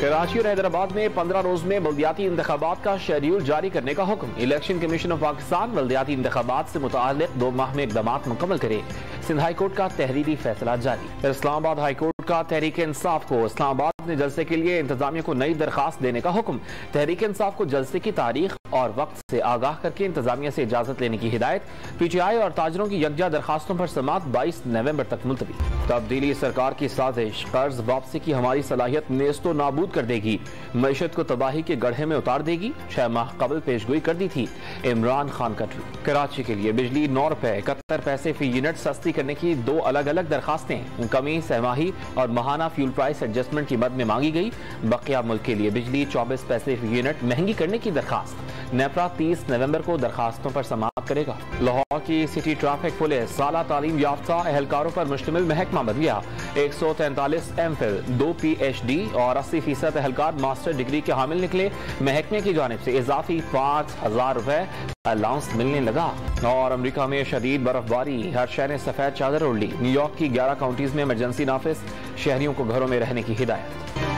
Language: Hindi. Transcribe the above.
कराची और हैदराबाद में 15 रोज में बल्दियाती इंतखाबात का शेड्यूल जारी करने का हुक्म। इलेक्शन कमीशन ऑफ पाकिस्तान बल्दियाती इंतखाबात से मुताल्लिक 2 माह में इकदाम मुकम्मल करे। सिंध हाई कोर्ट का तहरीरी फैसला जारी। इस्लामाबाद हाई कोर्ट का तहरीक इंसाफ को इस्लामाबाद ने जलसे के लिए इंतजामिया को नई दरखास्त देने का हुक्म। तहरीक इंसाफ को जलसे की तारीख और वक्त से आगाह करके इंतजामिया से इजाजत लेने की हिदायत। PTI और ताजरों की यकजा दरखास्तों पर समाअत 22 नवंबर तक मुलतवी। तब्दीली सरकार की साजिश कर्ज वापसी की हमारी सलाहियत नेस्तो नाबूद कर देगी, मईशत को तबाही के गड्ढे में उतार देगी। 6 माह कबल पेशगोई कर दी थी। इमरान खान का ट्वीट। कराची के लिए बिजली 9 रुपए 71 पैसे फी यूनिट सस्ती करने की 2 अलग अलग दरखास्तें कमी, सहमाही और माहाना फ्यूल प्राइस एडजस्टमेंट की मद में मांगी गई। बकिया मुल्क के लिए बिजली 24 पैसे फी यूनिट महंगी करने की दरखास्त। नेपरा 30 नवंबर को दरखास्तों पर समाअत करेगा। लाहौर की सिटी ट्रैफिक पुलिस साला तालीम याफ्ता एहलकारों पर मुश्तमिल महकमा बन गया। 143 MPhil, 2 PhD और 80% एहलकार मास्टर डिग्री के हामिल निकले। महकमे की जानिब से इजाफी 5000 रुपए अलाउंस मिलने लगा। और अमेरिका में शदीद बर्फबारी, हर शहर ने सफेद चादर ओढ़ ली। न्यूयॉर्क की 11 काउंटीज में इमरजेंसी नाफिज, शहरियों को घरों में रहने की हिदायत।